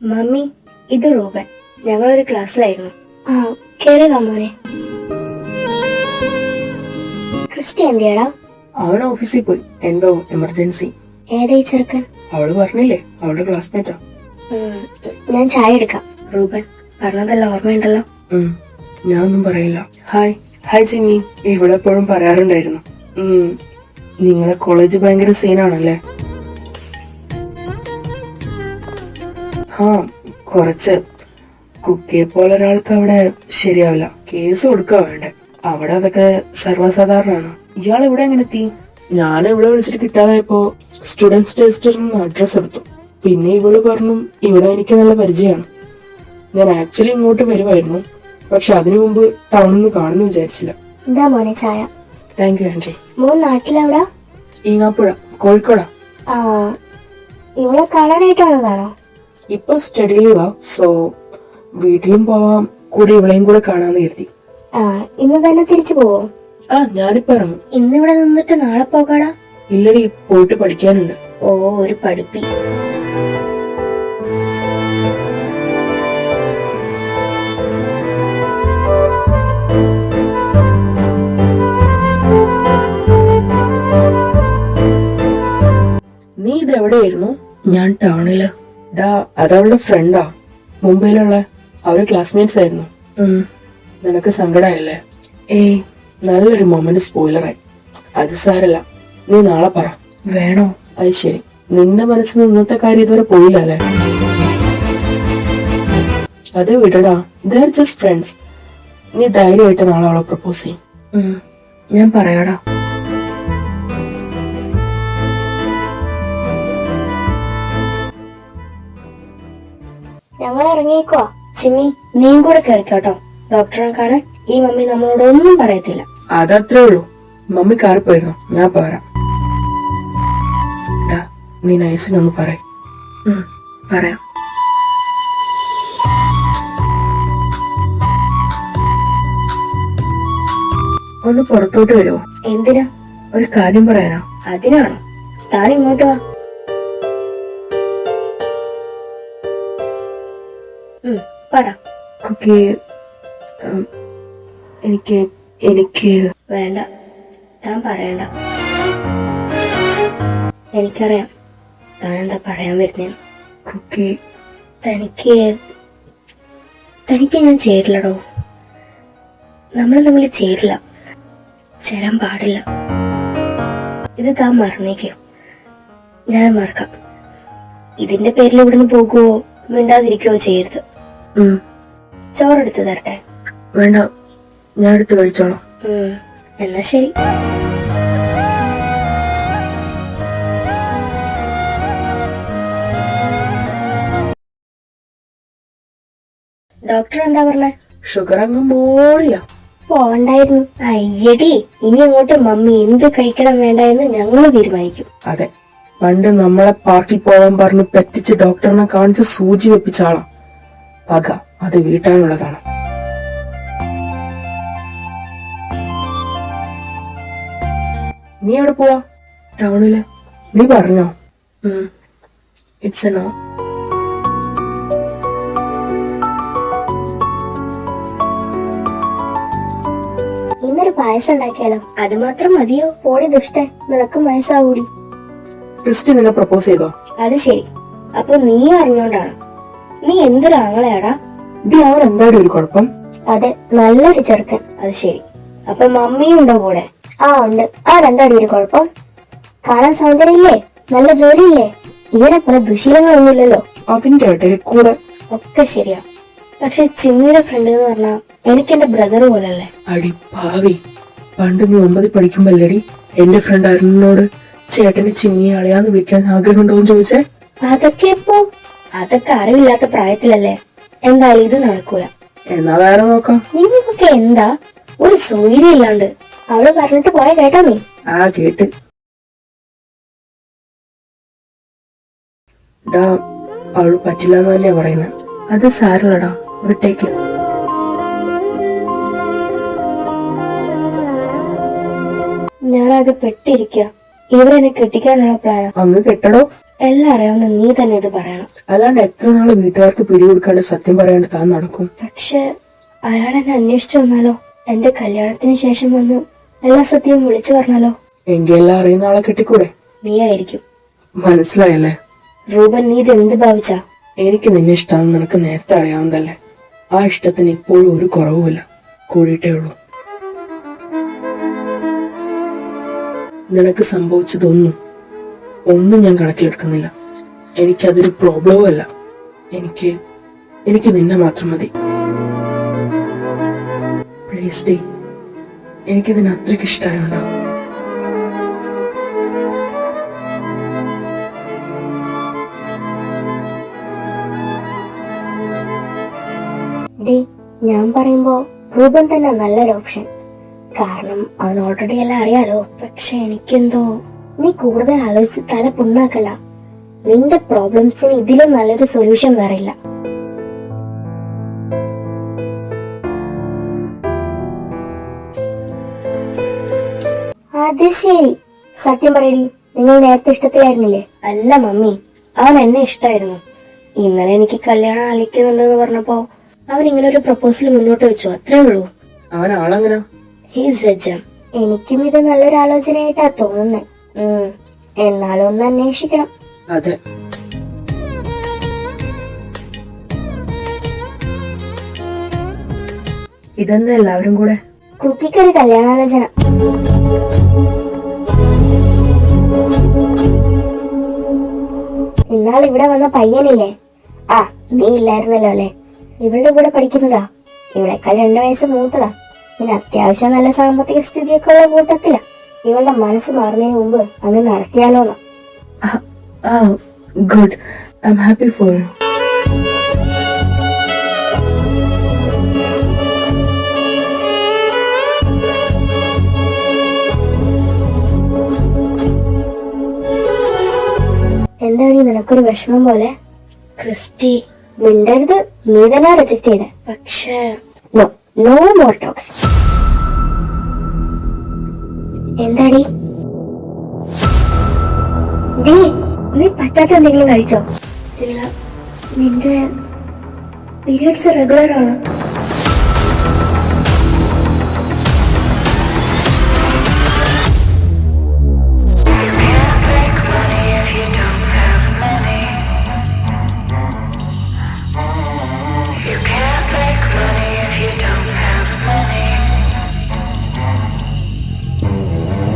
Mummy, ഇത് Reuben. ഞങ്ങളൊരു ക്ലാസ്സിലായിരുന്നു. ആ, കേറിവാ മോനെ. ക്രിസ്റ്റി എന്തിയാടാ? അവൻ ഓഫീസിൽ പോയി, എന്തോ എമർജൻസി. ഏതായി ചെറുക്കൻ? അവള് പറഞ്ഞില്ലേ, അവളുടെ ക്ലാസ്മേറ്റാ. ഞാൻ ചായ എടുക്കാം. റൂബൻ പറഞ്ഞതെല്ലാം ഓർമ്മയുണ്ടല്ലോ? ഞാൻ ഒന്നും പറയില്ല. Hi Jimmy. ഇവിടെ എപ്പോഴും പറയാറുണ്ടായിരുന്നു. നിങ്ങളെ കോളേജ് ഭയങ്കര സീനാണല്ലേ? കുറച്ച്. കുക്കിയെ പോലെ ഒരാൾക്ക് അവിടെ ശരിയാവില്ല. കേസ് കൊടുക്കുക വേണ്ടേ? അവിടെ അതൊക്കെ സർവ്വസാധാരണമാണ്. ഇയാൾ ഇവിടെ എങ്ങനെ എത്തി? ഞാൻ ഇവിടെ വിളിച്ചിട്ട് കിട്ടാതായപ്പോ സ്റ്റുഡൻസ് രജിസ്റ്ററിൽ നിന്ന് അഡ്രസ് എടുത്തു. പിന്നെ ഇവള് പറഞ്ഞു ഇവിടെ എനിക്ക് നല്ല പരിചയമാണ്. ഞാൻ ആക്ച്വലി ഇങ്ങോട്ട് വരുമായിരുന്നു, പക്ഷെ അതിനു മുമ്പ് ടൗണിൽ നിന്ന് കാണുന്നു വിചാരിച്ചില്ല. എന്താ മോനെ ചായ? Thank you aunty. മോൻ നാട്ടിലെവിടാ? ഈങ്ങാപ്പുഴ, കോഴിക്കോടാ. ഇവളെ കാണാനായിട്ട് വന്നതാണോ? ഇപ്പൊ സ്റ്റഡി ലീവാ, സോ വീട്ടിലും പോവാം, കൂടെ ഇവളെയും കൂടെ കാണാന്ന് കരുതി. ഇന്ന് തന്നെ തിരിച്ചു പോവോ? ഞാനിപ്പോ ഇറങ്ങും. ഇന്നിവിടെ നിന്നിട്ട് നാളെ പോകാടാ? ഇല്ലടി, പോയിട്ട് പഠിക്കാനുണ്ട്. ഓ, ഒരു പഠിപ്പി. നീ ഇതെവിടെയായിരുന്നു? ഞാൻ ടൗണില്. അതവളുടെ ഫ്രണ്ടാ, മുംബൈയിലുള്ള. അവര് ക്ലാസ്മേറ്റ്സ് ആയിരുന്നു. നിനക്ക് സങ്കടായല്ലേ? നല്ലൊരു മൊമെന്റ് സ്പോയിലറായി. അത് സാരല്ല, നീ നാളെ പറ. വേണോ? അത് ശരി. നിന്റെ മനസ്സിൽ ഇന്നത്തെ കാര്യം ഇതുവരെ പോയില്ല അല്ലേ? അത് വിടടാ, ദർ ജസ്റ്റ് ഫ്രണ്ട്സ്. നീ ധൈര്യമായിട്ട് നാളെ അവളെ പ്രപ്പോസ് ചെയ്യും. ഞാൻ പറയാടാ. ഞങ്ങൾ ഇറങ്ങിയേക്കോ. ചിമ്മി, നീയും കൂടെ കേറിക്കോട്ടോ ഡോക്ടറെ കാണാൻ. ഈ മമ്മി നമ്മളോട് ഒന്നും പറയത്തില്ല. അതത്രേ ഉള്ളൂ. മമ്മി കാറി പോയിരുന്നോ? ഞാൻ പോരാ. നീ നൈസിനൊന്ന് പറയാം. ഒന്ന് പുറത്തോട്ട് വരുമോ? എന്തിനാ? ഒരു കാര്യം പറയാനാ. അതിനാണോ? താൻ ഇങ്ങോട്ട് വാ. പറ. കുക്കി, എനിക്ക് വേണ്ട, താൻ പറയണ്ട. എനിക്കറിയാം താൻ എന്താ പറയാൻ വരുന്നേന്ന്. കുക്കി, തനിക്ക് ഞാൻ ചേരില്ലടോ. നമ്മൾ തമ്മിൽ ചേരില്ല, ചേരാൻ പാടില്ല. ഇത് താൻ മറന്നേക്കോ. ഞാൻ മറക്കാം. ഇതിന്റെ പേരിൽ ഇവിടുന്ന് പോകുവോ മിണ്ടാതിരിക്കുകയോ ചെയ്യരുത്. ചോറെടുത്ത് തരട്ടെ? വേണ്ട, ഞാൻ എടുത്ത് കഴിച്ചോളാം. എന്നാ ശരി. ഡോക്ടർ എന്താ പറഞ്ഞേ? ഷുഗർ അങ്ങ് മോളില്ല. പോണ്ടായിരുന്നു. അയ്യടി, ഇനി അങ്ങോട്ട് മമ്മി എന്ത് കഴിക്കണം വേണ്ട എന്ന് ഞങ്ങള് തീരുമാനിക്കും. അതെ, പണ്ട് നമ്മളെ പാർക്കിൽ പോവാൻ പറഞ്ഞ് പറ്റിച്ച് ഡോക്ടറിനെ കാണിച്ച് സൂചി വെപ്പിച്ച ആളാ. പക അത് വീട്ടാനുള്ളതാണ്. നീ എവിടെ പോവാ? ടൗണില്. നീ പറഞ്ഞോ? It's a no. ഇന്നൊരു പായസം ഉണ്ടാക്കിയാലോ? അത് മാത്രം മതിയോ? പോടി ദുഷ്ട, നിനക്കും വയസ്സാവൂടി. ക്രിസ്റ്റി നിന്നെ പ്രപ്പോസ് ചെയ്തോ? അത് ശരി. അപ്പൊ നീ അറിഞ്ഞോണ്ടാണ്. നീ എന്തൊരു ആങ്ങളെയാടാ. അവൻ എന്തായാലും ഒരു കുഴപ്പം. അതെ, നല്ലൊരു ചെറുക്കൻ. അത് ശരി. അപ്പൊ മമ്മിയും ഉണ്ടോ കൂടെ? ഉണ്ട്. അവനെന്താടി ഒരു കുഴപ്പം? കാണാൻ സൗന്ദര്യമില്ലേ? നല്ല ജോലിയില്ലേ? ഇവനെ പോലെ ദുശീലങ്ങളൊന്നുമില്ലല്ലോ. അതിന്റെ ഇടയിൽ കൂടെ ഒക്കെ ശരിയാ. പക്ഷെ ചിമ്മിയുടെ ഫ്രണ്ട് എന്ന് പറഞ്ഞാ എനിക്ക് എന്റെ ബ്രദർ പോലല്ലേ. അടി പാവി, പണ്ട് നീ 9ൽ പഠിക്കുമ്പല്ലേടി എന്റെ ഫ്രണ്ട് അരുണിനോട് ചേട്ടനെ ചിമ്മിയെ അളയാന്ന് വിളിക്കാൻ ആഗ്രഹം ഉണ്ടോന്ന് ചോദിച്ചേ? അതൊക്കെ അറിവില്ലാത്ത പ്രായത്തിലല്ലേ. എന്തായാലും ഇത് നടക്കൂല. എന്നാ വേറെ നോക്കാം. നിങ്ങൾക്കൊക്കെ എന്താ ഒരു സൗകര്യം ഇല്ലാണ്ട്. അവള് പറഞ്ഞിട്ട് പോയ കേട്ടോ നീ? കേട്ട്. അവള് പറ്റില്ല എന്ന് തന്നെയാ പറയുന്നത്. അത് സാരല്ലടാ, വിട്ടേക്ക്. ഞാനാകെ പെട്ടിരിക്ക. ഇവരെന്നെ കെട്ടിക്കാനുള്ള പ്ലാനാ. അങ്ങ് കെട്ടടോ. എല്ലാം അറിയാവുന്ന നീ തന്നെ ഇത് പറയണം. അല്ലാണ്ട് എത്ര നാള് വീട്ടുകാർക്ക് പിടികൊടുക്കാണ്ട് സത്യം പറയാണ്ട് താൻ നടക്കും? പക്ഷെ അയാൾ എന്നെ അന്വേഷിച്ചു വന്നാലോ? എന്റെ കല്യാണത്തിന് ശേഷം വന്ന് എല്ലാ സത്യവും വിളിച്ചു പറഞ്ഞാലോ? എങ്കിൽ എല്ലാം അറിയുന്ന ആളെ കെട്ടിക്കൂടെ? നീ ആയിരിക്കും. മനസ്സിലായല്ലേ? റൂബൻ, നീ ഇത് എന്ത് ഭാവിച്ചാ? എനിക്ക് നിന്നെ ഇഷ്ടമാണെന്ന് നിനക്ക് നേരത്തെ അറിയാവുന്നതല്ലേ? ആ ഇഷ്ടത്തിന് ഇപ്പോഴും ഒരു കുറവുമില്ല, കൂടിയിട്ടേ ഉള്ളൂ. നിനക്ക് സംഭവിച്ചതൊന്നും ഞാൻ കണക്കിലെടുക്കുന്നില്ല. എനിക്കതൊരു പ്രോബ്ലവും അല്ല. എനിക്ക് നിന്നെ മാത്രം മതി. പ്ലീസ് ഡേ, എനിക്കിതിന് അത്രയ്ക്ക് ഇഷ്ടമായുണ്ടോ? ഡേ, ഞാൻ പറയുമ്പോ റൂബൻ തന്നെ നല്ലൊരു ഓപ്ഷൻ. കാരണം അവൻ ഓൾറെഡി എല്ലാം അറിയാലോ. പക്ഷെ എനിക്കെന്തോ നീ കൂടുതൽ ആലോചിച്ച് തല പുണ്ണാക്കണ്ട. നിന്റെ പ്രോബ്ലംസിന് ഇതിലും നല്ലൊരു സൊല്യൂഷൻ വേറെ ഇല്ല. അത് ശരി, സത്യം പറയടി, നിങ്ങൾ നേരത്തെ ഇഷ്ടത്തിലായിരുന്നില്ലേ? അല്ല മമ്മി, അവൻ എന്നെ ഇഷ്ടമായിരുന്നു. ഇന്നലെ എനിക്ക് കല്യാണം ആലോചിക്കുന്നുണ്ടെന്ന് പറഞ്ഞപ്പോ അവൻ ഇങ്ങനെ ഒരു പ്രപ്പോസൽ മുന്നോട്ട് വെച്ചു, അത്രേ ഉള്ളൂ. അവൻ ആളെങ്ങനെ? എനിക്കും ഇത് നല്ലൊരു ആലോചനയായിട്ടാ തോന്നുന്നേ. എന്നാലും ഒന്ന് അന്വേഷിക്കണം. അതെ, ഇതെന്താ എല്ലാവരും കൂടെ? കുക്കിക്കൊരു കല്യാണാലോചന. ഇന്നാൾ ഇവിടെ വന്ന പയ്യനില്ലേ? ആ, നീ ഇല്ലായിരുന്നല്ലോ അല്ലെ? ഇവളുടെ കൂടെ പഠിക്കുന്നതാ. ഇവളെക്കാൾ 2 വയസ്സ് മൂത്തതാ. പിന്നെ അത്യാവശ്യം നല്ല സാമ്പത്തിക സ്ഥിതിയൊക്കെ ഉള്ള കൂട്ടത്തിലാ. ഇവളുടെ മനസ്സ് മാറുന്നതിന് മുമ്പ് അങ്ങ് നടത്തിയാലോന്ന്. Good, I am happy for you. എന്താണ് നിനക്കൊരു വിഷമം പോലെ? ക്രിസ്റ്റി, മിണ്ടരുത്. നീ തന്നെ റിജക്ട് ചെയ്തേ. പക്ഷേ നോ മോർ ടോക്സ്. എന്താടി നീ പറ്റാത്ത എന്തെങ്കിലും കഴിച്ചോ? ഇല്ല. നിന്റെ പീരിയഡ്സ് റെഗുലർ ആണോ?